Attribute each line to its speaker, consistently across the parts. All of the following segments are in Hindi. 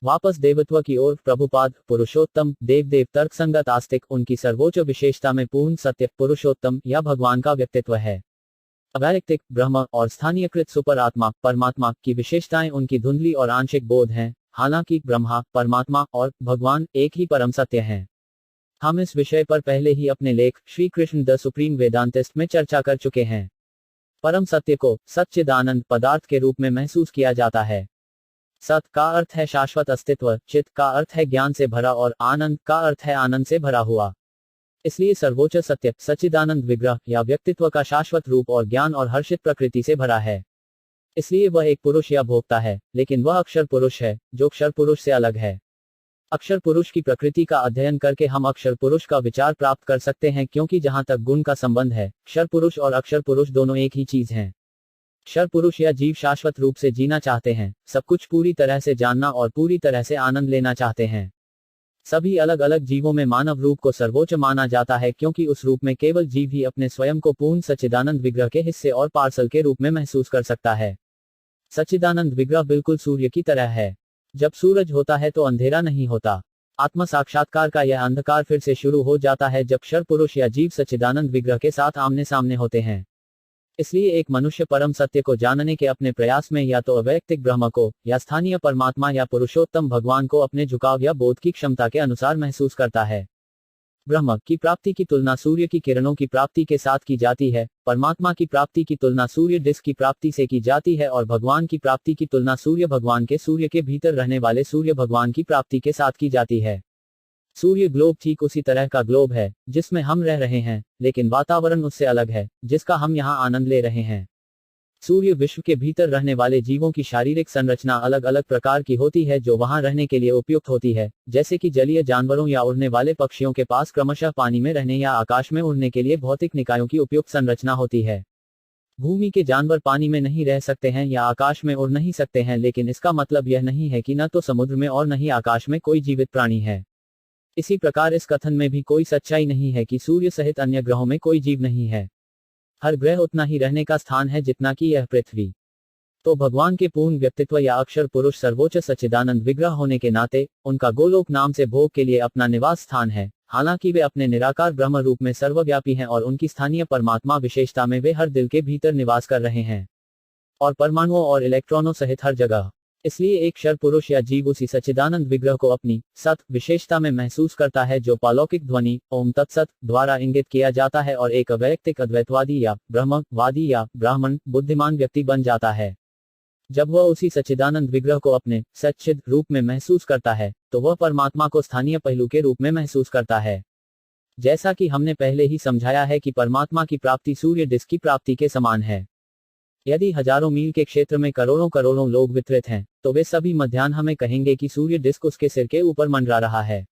Speaker 1: वापस देवत्व की ओर, प्रभुपाद पुरुषोत्तम देव तर्कसंगत आस्तिक उनकी सर्वोच्च विशेषता में पूर्ण सत्य पुरुषोत्तम या भगवान का व्यक्तित्व है। अवैयक्तिक ब्रह्म और स्थानीयकृत सुपर आत्मा परमात्मा की विशेषताएं उनकी धुंधली और आंशिक बोध हैं, हालांकि ब्रह्मा परमात्मा और भगवान एक ही परम सत्य हैं। हम इस विषय पर पहले ही अपने लेख श्री कृष्ण द सुप्रीम वेदांतिस्ट में चर्चा कर चुके हैं। परम सत्य को सच्चिदानंद पदार्थ के रूप में महसूस किया जाता है। सत का अर्थ है शाश्वत अस्तित्व, चित का अर्थ है ज्ञान से भरा और आनंद का अर्थ है आनंद से भरा हुआ। इसलिए सर्वोच्च सत्य सच्चिदानंद विग्रह या व्यक्तित्व का शाश्वत रूप और ज्ञान और हर्षित प्रकृति से भरा है। इसलिए वह एक पुरुष या भोक्ता है, लेकिन वह अक्षर पुरुष है, जो क्षर पुरुष से अलग है। अक्षर पुरुष की प्रकृति का अध्ययन करके हम अक्षर पुरुष का विचार प्राप्त कर सकते हैं, क्योंकि जहां तक गुण का संबंध है, क्षर पुरुष और अक्षर पुरुष दोनों एक ही चीज हैं। क्षर पुरुष या जीव शाश्वत रूप से जीना चाहते हैं, सब कुछ पूरी तरह से जानना और पूरी तरह से आनंद लेना चाहते हैं। सभी अलग अलग जीवों में मानव रूप को सर्वोच्च माना जाता है, क्योंकि उस रूप में केवल जीव ही अपने स्वयं को पूर्ण सच्चिदानंद विग्रह के हिस्से और पार्सल के रूप में महसूस कर सकता है। सच्चिदानंद विग्रह बिल्कुल सूर्य की तरह है। जब सूरज होता है तो अंधेरा नहीं होता। आत्म साक्षात्कार का यह अंधकार फिर से शुरू हो जाता है जब क्षर पुरुष या जीव सच्चिदानंद विग्रह के साथ आमने सामने होते हैं। इसलिए एक मनुष्य परम सत्य को जानने के अपने प्रयास में या तो अवैयक्तिक ब्रह्म को या स्थानीय परमात्मा या पुरुषोत्तम भगवान को अपने झुकाव या बोध की क्षमता के अनुसार महसूस करता है। ब्रह्म की प्राप्ति की तुलना सूर्य की किरणों की प्राप्ति के साथ की जाती है, परमात्मा की प्राप्ति की तुलना सूर्य डिस्क की प्राप्ति से की जाती है और भगवान की प्राप्ति की तुलना सूर्य भगवान के सूर्य के भीतर रहने वाले सूर्य भगवान की प्राप्ति के साथ की जाती है। सूर्य ग्लोब ठीक उसी तरह का ग्लोब है जिसमें हम रह रहे हैं, लेकिन वातावरण उससे अलग है जिसका हम यहाँ आनंद ले रहे हैं। सूर्य विश्व के भीतर रहने वाले जीवों की शारीरिक संरचना अलग अलग प्रकार की होती है जो वहां रहने के लिए उपयुक्त होती है, जैसे कि जलीय जानवरों या उड़ने वाले पक्षियों के पास क्रमशः पानी में रहने या आकाश में उड़ने के लिए भौतिक निकायों की उपयुक्त संरचना होती है। भूमि के जानवर पानी में नहीं रह सकते हैं या आकाश में उड़ नहीं सकते हैं, लेकिन इसका मतलब यह नहीं है कि न तो समुद्र में और न ही आकाश में कोई जीवित प्राणी है। इसी प्रकार इस कथन में भी कोई सच्चाई नहीं है कि सूर्य सहित अन्य ग्रहों में कोई जीव नहीं है। हर ग्रह उतना ही रहने का स्थान है जितना कि यह पृथ्वी। तो भगवान के पूर्ण व्यक्तित्व या अक्षर पुरुष सर्वोच्च सच्चिदानंद विग्रह होने के नाते उनका गोलोक नाम से भोग के लिए अपना निवास स्थान है, हालांकि वे अपने निराकार ब्रह्म रूप में सर्वव्यापी हैं और उनकी स्थानीय परमात्मा विशेषता में वे हर दिल के भीतर निवास कर रहे हैं, और परमाणुओं और इलेक्ट्रॉनों सहित हर जगह। इसलिए एक क्षर पुरुष या जीव उसी सच्चिदानंद विग्रह को अपनी सत विशेषता में महसूस करता है जो पालौकिक ध्वनि ओम तत्सत द्वारा इंगित किया जाता है, और एक अवैयक्तिक अद्वैतवादी या ब्रह्मवादी या ब्राह्मण बुद्धिमान व्यक्ति बन जाता है। जब वह उसी सच्चिदानंद विग्रह को अपने सच्चिद रूप में महसूस करता है तो वह परमात्मा को स्थानीय पहलू के रूप में महसूस करता है। जैसा कि हमने पहले ही समझाया है कि परमात्मा की प्राप्ति सूर्य डिस्क की प्राप्ति के समान है। यदि हजारों मील के क्षेत्र में करोड़ों करोड़ों लोग वितरित हैं, तो वे सभी मध्याह्न हमें कहेंगे कि सूर्य डिस्क उसके सिर के ऊपर मंडरा रहा है।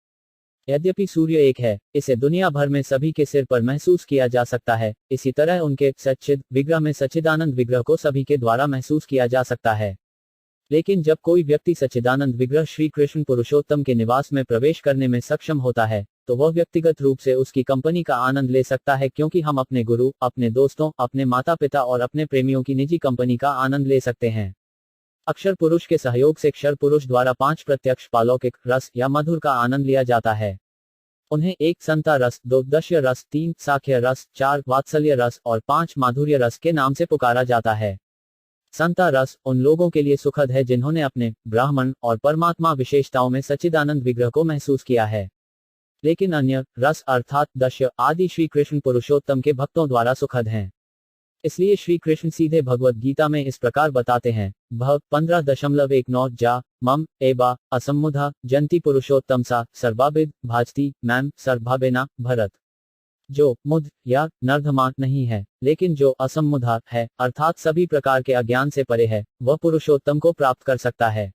Speaker 1: यद्यपि सूर्य एक है, इसे दुनिया भर में सभी के सिर पर महसूस किया जा सकता है। इसी तरह उनके सच्चिद विग्रह में सच्चिदानंद विग्रह को सभी के द्वारा महसूस किया जा सकता है। लेकिन जब कोई व्यक्ति सच्चिदानंद विग्रह श्री कृष्ण पुरुषोत्तम के निवास में प्रवेश करने में सक्षम होता है, तो वह व्यक्तिगत रूप से उसकी कंपनी का आनंद ले सकता है, क्योंकि हम अपने गुरु, अपने दोस्तों, अपने माता पिता और अपने प्रेमियों की निजी कंपनी का आनंद ले सकते हैं। अक्षर पुरुष के सहयोग से क्षर पुरुष द्वारा 5 प्रत्यक्ष पालौकिक रस या मधुर का आनंद लिया जाता है। उन्हें 1 संता रस, 2 दश्य रस, 3 साख्य रस, 4 वात्सल्य रस और 5 माधुर्य रस के नाम से पुकारा जाता है। संता रस उन लोगों के लिए सुखद है जिन्होंने अपने ब्राह्मण और परमात्मा विशेषताओं में सच्चिदानंद विग्रह को महसूस किया है। लेकिन अन्य रस अर्थात दश्य आदि श्री कृष्ण पुरुषोत्तम के भक्तों द्वारा सुखद हैं। इसलिए श्री कृष्ण सीधे भगवत गीता में इस प्रकार बताते हैं, भव 15.19 जा मम एबा असम्मुधा जंती पुरुषोत्तम सा सर्वाभिद भाजती मैम सर्भाबेना भरत। जो मुध या नर्धमा नहीं है, लेकिन जो असम्मुधा है अर्थात सभी प्रकार के अज्ञान से परे है, वह पुरुषोत्तम को प्राप्त कर सकता है।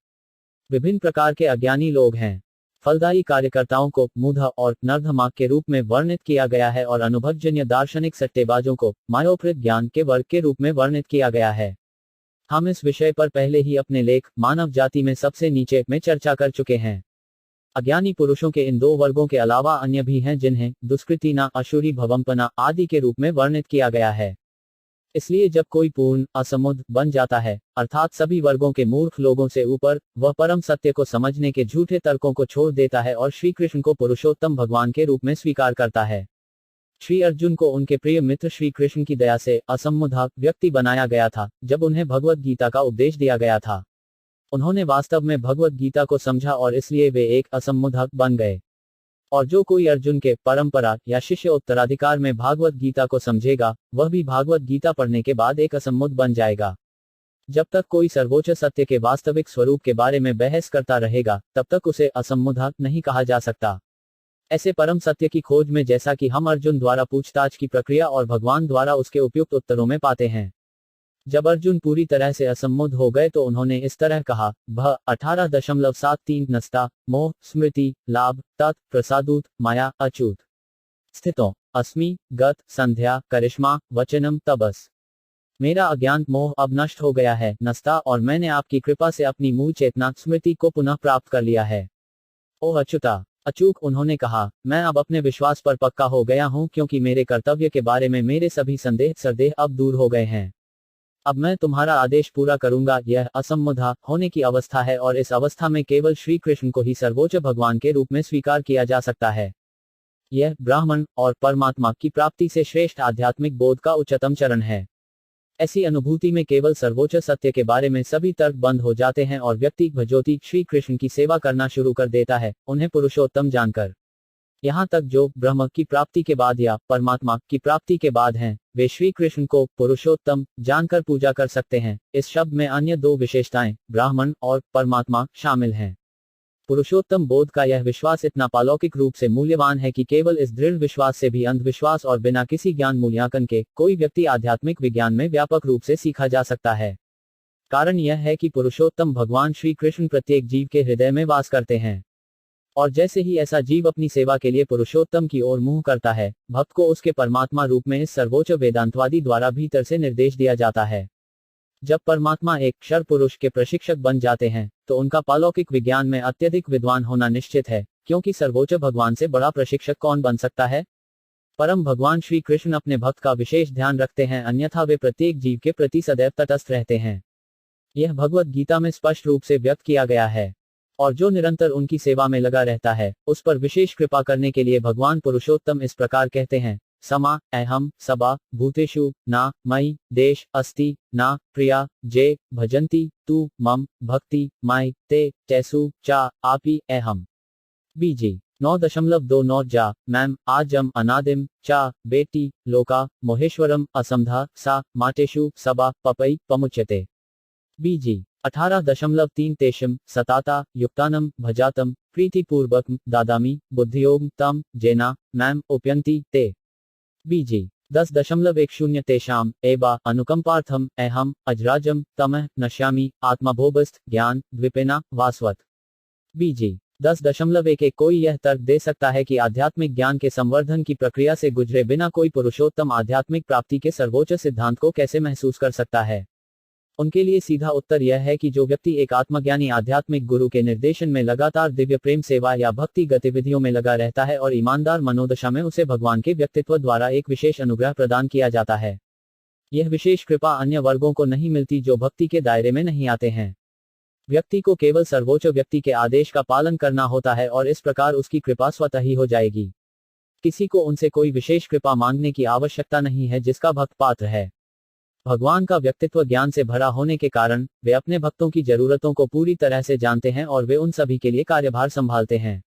Speaker 1: विभिन्न प्रकार के अज्ञानी लोग हैं। फलदायी कार्यकर्ताओं को मूढ़ और नर्धमा के रूप में वर्णित किया गया है और अनुभवजन्य दार्शनिक सट्टेबाजों को मायोपृत ज्ञान के वर्ग के रूप में वर्णित किया गया है। हम इस विषय पर पहले ही अपने लेख मानव जाति में सबसे नीचे में चर्चा कर चुके हैं। अज्ञानी पुरुषों के इन 2 वर्गों के अलावा अन्य भी हैं जिन्हें दुष्कृतिना, अशुरी, भवंपना आदि के रूप में वर्णित किया गया है। इसलिए जब कोई पूर्ण असमुद्ध बन जाता है, अर्थात सभी वर्गों के मूर्ख लोगों से ऊपर, वह परम सत्य को समझने के झूठे तर्कों को छोड़ देता है और श्री कृष्ण को पुरुषोत्तम भगवान के रूप में स्वीकार करता है। श्री अर्जुन को उनके प्रिय मित्र श्री कृष्ण की दया से असम्मुद्ध व्यक्ति बनाया गया था जब उन्हें भगवत गीता का उपदेश दिया गया था। उन्होंने वास्तव में भगवत गीता को समझा और इसलिए वे एक असम्मुद्ध बन गए। और जो कोई अर्जुन के परंपरा या शिष्य उत्तराधिकार में भागवत गीता को समझेगा, वह भी भागवत गीता पढ़ने के बाद एक असम्मुद्ध बन जाएगा। जब तक कोई सर्वोच्च सत्य के वास्तविक स्वरूप के बारे में बहस करता रहेगा, तब तक उसे असम्मुद्ध नहीं कहा जा सकता। ऐसे परम सत्य की खोज में, जैसा कि हम अर्जुन द्वारा पूछताछ की प्रक्रिया और भगवान द्वारा उसके उपयुक्त उत्तरों में पाते हैं। जब अर्जुन पूरी तरह से असम्मुद्ध हो गए तो उन्होंने इस तरह कहा, भः 18.73 नस्ता, मोह, स्मृति, लाभ, तत्, प्रसादूत, माया, अच्युत, स्थितो, अस्मि, गत, संध्या, करिश्मा, वचनम, तबस। मेरा अज्ञान मोह अब नष्ट हो गया है, नस्ता, और मैंने आपकी कृपा से अपनी मूल चेतना स्मृति को पुनः प्राप्त कर लिया है। ओह अच्युता, अचूक, उन्होंने कहा, मैं अब अपने विश्वास पर पक्का हो गया हूं क्योंकि मेरे कर्तव्य के बारे में मेरे सभी संदेह अब दूर हो गए हैं। अब मैं तुम्हारा आदेश पूरा करूंगा। यह असम्मुद्ध होने की अवस्था है और इस अवस्था में केवल श्री कृष्ण को ही सर्वोच्च भगवान के रूप में स्वीकार किया जा सकता है। यह ब्राह्मण और परमात्मा की प्राप्ति से श्रेष्ठ आध्यात्मिक बोध का उच्चतम चरण है। ऐसी अनुभूति में केवल सर्वोच्च सत्य के बारे में सभी तर्क बंद हो जाते हैं और व्यक्ति भजोती श्री कृष्ण की सेवा करना शुरू कर देता है, उन्हें पुरुषोत्तम जानकर। यहाँ तक जो ब्रह्म की प्राप्ति के बाद या परमात्मा की प्राप्ति के बाद हैं, वे श्री कृष्ण को पुरुषोत्तम जानकर पूजा कर सकते हैं। इस शब्द में अन्य दो विशेषताएं, ब्राह्मण और परमात्मा, शामिल हैं। पुरुषोत्तम बोध का यह विश्वास इतना पालौकिक रूप से मूल्यवान है कि केवल इस दृढ़ विश्वास से भी अंधविश्वास और बिना किसी ज्ञान मूल्यांकन के कोई व्यक्ति आध्यात्मिक विज्ञान में व्यापक रूप से सीखा जा सकता है। कारण यह है कि पुरुषोत्तम भगवान श्री कृष्ण प्रत्येक जीव के हृदय में वास करते हैं, और जैसे ही ऐसा जीव अपनी सेवा के लिए पुरुषोत्तम की ओर मुंह करता है, भक्त को उसके परमात्मा रूप में इस सर्वोच्च वेदांतवादी द्वारा भीतर से निर्देश दिया जाता है। जब परमात्मा एक क्षर पुरुष के प्रशिक्षक बन जाते हैं, तो उनका पालौकिक विज्ञान में अत्यधिक विद्वान होना निश्चित है, क्योंकि सर्वोच्च भगवान से बड़ा प्रशिक्षक कौन बन सकता है। परम भगवान श्री कृष्ण अपने भक्त का विशेष ध्यान रखते हैं, अन्यथा वे प्रत्येक जीव के प्रति सदैव तटस्थ रहते हैं। यह भगवत गीता में स्पष्ट रूप से व्यक्त किया गया है। और जो निरंतर उनकी सेवा में लगा रहता है, उस पर विशेष कृपा करने के लिए भगवान पुरुषोत्तम इस प्रकार कहते हैं, समा अहम सबा भूतेषु ना मयि देश अस्ति ना प्रिया जे भजन्ति तू मम भक्ति माई ते तैसु चा आपी अहम। बीजी 9.29 जा मैम आजम अनादिम चा बेटी लोका मोहेश्वरम असमधा सा माटेशु सबा पपई पमुच्यते। बीजी 18.3 तेषम सताता युक्तानम भजातम प्रीतिपूर्वक दादामी बुद्धियोग तम जेना मैम उपयंती ते। बीजी 10.10 तेषाम एवा अनुकंपार्थम अहम अजराजम तमः नश्यामी आत्मभोगस्थ ज्ञान द्विपेना वासवत। बीजी 10.11 कोई यह तर्क दे सकता है कि आध्यात्मिक ज्ञान के संवर्धन की प्रक्रिया से गुजरे बिना कोई पुरुषोत्तम आध्यात्मिक प्राप्ति के सर्वोच्च सिद्धांत को कैसे महसूस कर सकता है। उनके लिए सीधा उत्तर यह है कि जो व्यक्ति एक आत्मज्ञानी आध्यात्मिक गुरु के निर्देशन में लगातार दिव्य प्रेम सेवा या भक्ति गतिविधियों में लगा रहता है और ईमानदार मनोदशा में उसे भगवान के व्यक्तित्व द्वारा एक विशेष अनुग्रह प्रदान किया जाता है। यह विशेष कृपा अन्य वर्गों को नहीं मिलती जो भक्ति के दायरे में नहीं आते हैं। व्यक्ति को केवल सर्वोच्च व्यक्ति के आदेश का पालन करना होता है और इस प्रकार उसकी कृपा स्वतः ही हो जाएगी। किसी को उनसे कोई विशेष कृपा मांगने की आवश्यकता नहीं है जिसका भक्त पात्र है। भगवान का व्यक्तित्व ज्ञान से भरा होने के कारण वे अपने भक्तों की जरूरतों को पूरी तरह से जानते हैं और वे उन सभी के लिए कार्यभार संभालते हैं।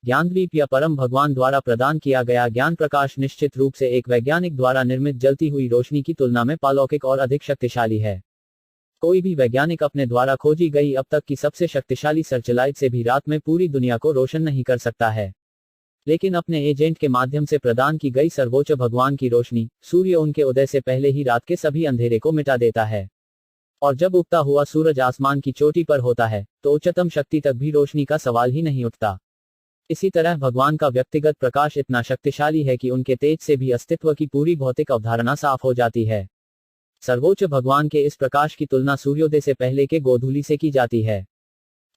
Speaker 1: ज्ञानद्वीप या परम भगवान द्वारा प्रदान किया गया ज्ञान प्रकाश निश्चित रूप से एक वैज्ञानिक द्वारा निर्मित जलती हुई रोशनी की तुलना में पालौकिक और अधिक शक्तिशाली है। कोई भी वैज्ञानिक अपने द्वारा खोजी गई अब तक की सबसे शक्तिशाली सर्चलाइट से भी रात में पूरी दुनिया को रोशन नहीं कर सकता है, लेकिन अपने एजेंट के माध्यम से प्रदान की गई सर्वोच्च भगवान की रोशनी सूर्य उनके उदय से पहले ही रात के सभी अंधेरे को मिटा देता है। और जब उगता हुआ सूरज आसमान की चोटी पर होता है तो उच्चतम शक्ति तक भी रोशनी का सवाल ही नहीं उठता। इसी तरह भगवान का व्यक्तिगत प्रकाश इतना शक्तिशाली है कि उनके तेज से भी अस्तित्व की पूरी भौतिक अवधारणा साफ हो जाती है। सर्वोच्च भगवान के इस प्रकाश की तुलना सूर्योदय से पहले के गोधूलि से की जाती है।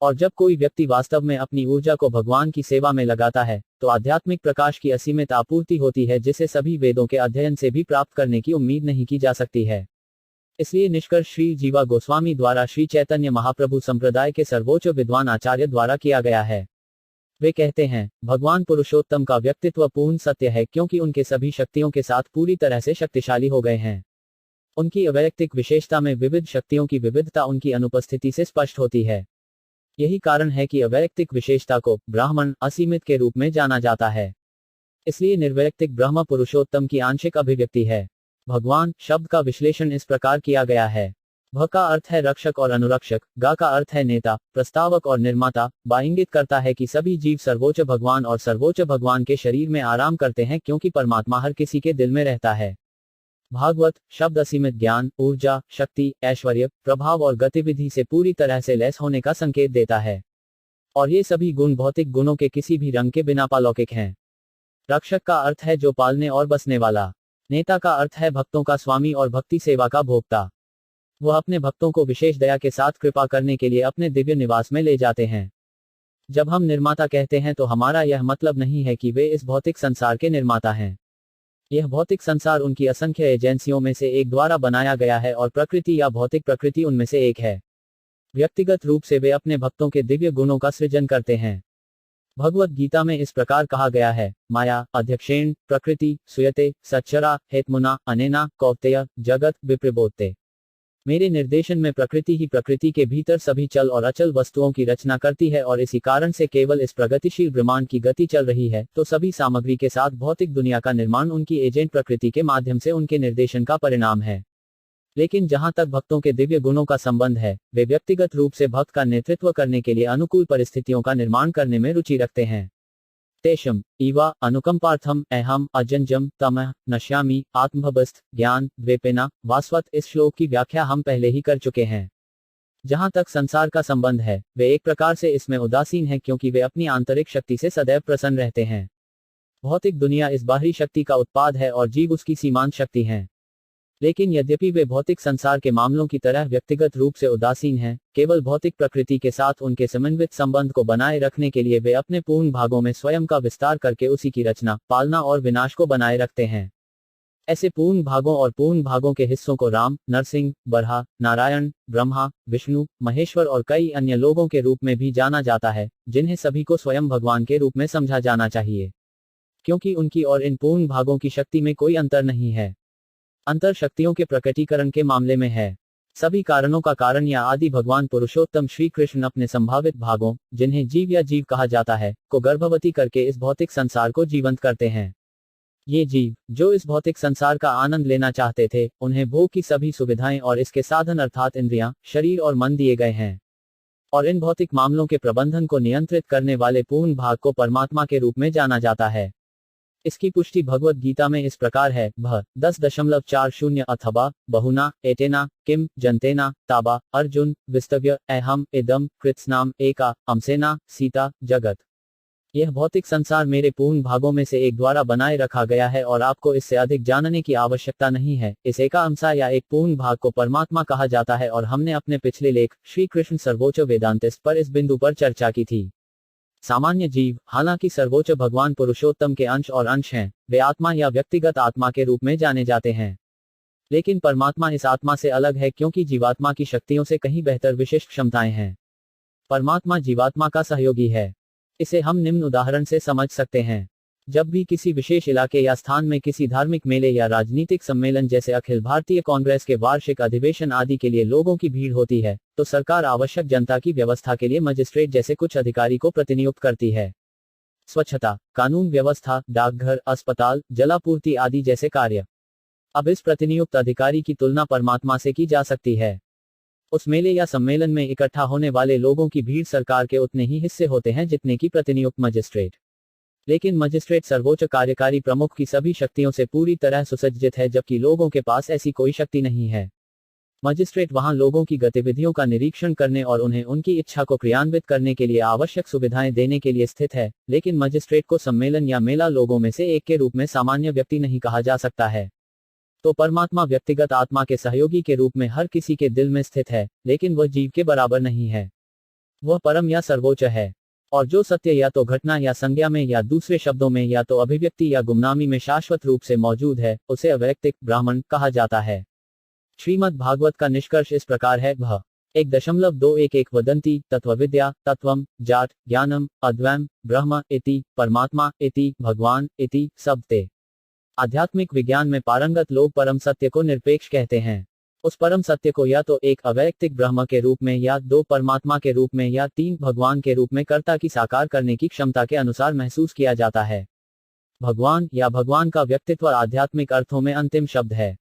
Speaker 1: और जब कोई व्यक्ति वास्तव में अपनी ऊर्जा को भगवान की सेवा में लगाता है, तो आध्यात्मिक प्रकाश की असीमित आपूर्ति होती है जिसे सभी वेदों के अध्ययन से भी प्राप्त करने की उम्मीद नहीं की जा सकती है। इसलिए निष्कर्ष श्री जीवा गोस्वामी द्वारा श्री चैतन्य महाप्रभु संप्रदाय के सर्वोच्च विद्वान आचार्य द्वारा किया गया है। वे कहते हैं, भगवान पुरुषोत्तम का व्यक्तित्व पूर्ण सत्य है क्योंकि उनके सभी शक्तियों के साथ पूरी तरह से शक्तिशाली हो गए हैं। उनकी अवैयक्तिक विशेषता में विविध शक्तियों की विविधता उनकी अनुपस्थिति से स्पष्ट होती है। यही कारण है कि अवैयक्तिक विशेषता को ब्राह्मण असीमित के रूप में जाना जाता है। इसलिए निर्वैयक्तिक ब्रह्म पुरुषोत्तम की आंशिक अभिव्यक्ति है। भगवान शब्द का विश्लेषण इस प्रकार किया गया है। भ का अर्थ है रक्षक और अनुरक्षक, गा का अर्थ है नेता, प्रस्तावक और निर्माता। बा इंगित करता है कि सभी जीव सर्वोच्च भगवान और सर्वोच्च भगवान के शरीर में आराम करते हैं क्योंकि परमात्मा हर किसी के दिल में रहता है। भागवत शब्द असीमित ज्ञान, ऊर्जा, शक्ति, ऐश्वर्य, प्रभाव और गतिविधि से पूरी तरह से लैस होने का संकेत देता है। और ये सभी गुण भौतिक गुणों के किसी भी रंग के बिना पालौकिक हैं। रक्षक का अर्थ है जो पालने और बसने वाला। नेता का अर्थ है भक्तों का स्वामी और भक्ति सेवा का भोक्ता। वह अपने भक्तों को विशेष दया के साथ कृपा करने के लिए अपने दिव्य निवास में ले जाते हैं। जब हम निर्माता कहते हैं तो हमारा यह मतलब नहीं है कि वे इस भौतिक संसार के निर्माता हैं। यह भौतिक संसार उनकी असंख्य एजेंसियों में से एक द्वारा बनाया गया है और प्रकृति या भौतिक प्रकृति उनमें से एक है। व्यक्तिगत रूप से वे अपने भक्तों के दिव्य गुणों का सृजन करते हैं। भगवत गीता में इस प्रकार कहा गया है, माया अध्यक्षेण प्रकृति सुयते सच्चरा हेतमुना अनेना कौतेय जगत विप्रबोधते। मेरे निर्देशन में प्रकृति ही प्रकृति के भीतर सभी चल और अचल वस्तुओं की रचना करती है और इसी कारण से केवल इस प्रगतिशील ब्रह्मांड की गति चल रही है। तो सभी सामग्री के साथ भौतिक दुनिया का निर्माण उनकी एजेंट प्रकृति के माध्यम से उनके निर्देशन का परिणाम है। लेकिन जहां तक भक्तों के दिव्य गुणों का संबंध है, वे व्यक्तिगत रूप से भक्त का नेतृत्व करने के लिए अनुकूल परिस्थितियों का निर्माण करने में रुचि रखते हैं। तेषम इवा अनुकंपार्थम अहम अजंजम तमः नश्यामि आत्मभस्त ज्ञान द्वेपेना वास्वत। इस श्लोक की व्याख्या हम पहले ही कर चुके हैं। जहां तक संसार का संबंध है, वे एक प्रकार से इसमें उदासीन हैं क्योंकि वे अपनी आंतरिक शक्ति से सदैव प्रसन्न रहते हैं। भौतिक दुनिया इस बाहरी शक्ति का उत्पाद है और जीव उसकी सीमांत शक्ति हैं। लेकिन यद्यपि वे भौतिक संसार के मामलों की तरह व्यक्तिगत रूप से उदासीन हैं, केवल भौतिक प्रकृति के साथ उनके समन्वित संबंध को बनाए रखने के लिए वे अपने पूर्ण भागों में स्वयं का विस्तार करके उसी की रचना, पालना और विनाश को बनाए रखते हैं। ऐसे पूर्ण भागों और पूर्ण भागों के हिस्सों को राम, नरसिंह, बरहा, नारायण, ब्रह्मा, विष्णु, महेश्वर और कई अन्य लोगों के रूप में भी जाना जाता है, जिन्हें सभी को स्वयं भगवान के रूप में समझा जाना चाहिए, क्योंकि उनकी और इन पूर्ण भागों की शक्ति में कोई अंतर नहीं है। अंतर शक्तियों के प्रकटीकरण के मामले में है। सभी कारणों का कारण या आदि भगवान पुरुषोत्तम श्री कृष्ण अपने संभावित भागों, जिन्हें जीव या जीव कहा जाता है, को गर्भवती करके इस भौतिक संसार को जीवंत करते हैं। ये जीव, जो इस भौतिक संसार का आनंद लेना चाहते थे, उन्हें भोग की सभी सुविधाएं और इसके साधन अर्थात इंद्रियां, शरीर और मन दिए गए हैं। और इन भौतिक मामलों के प्रबंधन को नियंत्रित करने वाले पूर्ण भाग को परमात्मा के रूप में जाना जाता है। इसकी पुष्टि भगवत गीता में इस प्रकार है, भ 10.40 अथवा बहुना एटेना किम जनतेना ताबा अर्जुन विस्तव्य अहम इदम कृत्स्नाम एका अमसेना सीता जगत। यह भौतिक संसार मेरे पूर्ण भागों में से एक द्वारा बनाए रखा गया है और आपको इससे अधिक जानने की आवश्यकता नहीं है। इस एका अंसा या एक पूर्ण भाग को परमात्मा कहा जाता है और हमने अपने पिछले लेख श्री कृष्ण सर्वोच्च वेदांतिस्ट पर इस बिंदु पर चर्चा की थी। सामान्य जीव, हालांकि सर्वोच्च भगवान पुरुषोत्तम के अंश और अंश हैं, वे आत्मा या व्यक्तिगत आत्मा के रूप में जाने जाते हैं। लेकिन परमात्मा इस आत्मा से अलग है क्योंकि जीवात्मा की शक्तियों से कहीं बेहतर विशिष्ट क्षमताएं हैं। परमात्मा जीवात्मा का सहयोगी है। इसे हम निम्न उदाहरण से समझ सकते हैं। जब भी किसी विशेष इलाके या स्थान में किसी धार्मिक मेले या राजनीतिक सम्मेलन जैसे अखिल भारतीय कांग्रेस के वार्षिक अधिवेशन आदि के लिए लोगों की भीड़ होती है, तो सरकार आवश्यक जनता की व्यवस्था के लिए मजिस्ट्रेट जैसे कुछ अधिकारी को प्रतिनियुक्त करती है। स्वच्छता, कानून व्यवस्था, डाकघर, अस्पताल, जलापूर्ति आदि जैसे कार्य। अब इस प्रतिनियुक्त अधिकारी की तुलना परमात्मा से की जा सकती है। उस मेले या सम्मेलन में इकट्ठा होने वाले लोगों की भीड़ सरकार के उतने ही हिस्से होते हैं जितने की प्रतिनियुक्त मजिस्ट्रेट। लेकिन मजिस्ट्रेट सर्वोच्च कार्यकारी प्रमुख की सभी शक्तियों से पूरी तरह सुसज्जित है, जबकि लोगों के पास ऐसी कोई शक्ति नहीं है। मजिस्ट्रेट वहां लोगों की गतिविधियों का निरीक्षण करने और उन्हें उनकी इच्छा को क्रियान्वित करने के लिए आवश्यक सुविधाएं देने के लिए स्थित है। लेकिन मजिस्ट्रेट को सम्मेलन या मेला लोगों में से एक के रूप में सामान्य व्यक्ति नहीं कहा जा सकता है। तो परमात्मा व्यक्तिगत आत्मा के सहयोगी के रूप में हर किसी के दिल में स्थित है, लेकिन वह जीव के बराबर नहीं है। वह परम या सर्वोच्च है। और जो सत्य या तो घटना या संज्ञा में या दूसरे शब्दों में या तो अभिव्यक्ति या गुमनामी में शाश्वत रूप से मौजूद है, उसे अवैयक्तिक ब्राह्मण कहा जाता है। श्रीमद् भागवत का निष्कर्ष इस प्रकार है। भः 1.211 वदन्ति तत्त्वविद्या तत्वम जात ज्ञानम अद्वैम ब्रह्म इति परमात्मा इति भगवान इति सबते। आध्यात्मिक विज्ञान में पारंगत लोग परम सत्य को निरपेक्ष कहते हैं। उस परम सत्य को या तो एक अवैयक्तिक ब्रह्म के रूप में या दो परमात्मा के रूप में या तीन भगवान के रूप में कर्ता की साकार करने की क्षमता के अनुसार महसूस किया जाता है। भगवान या भगवान का व्यक्तित्व आध्यात्मिक अर्थों में अंतिम शब्द है।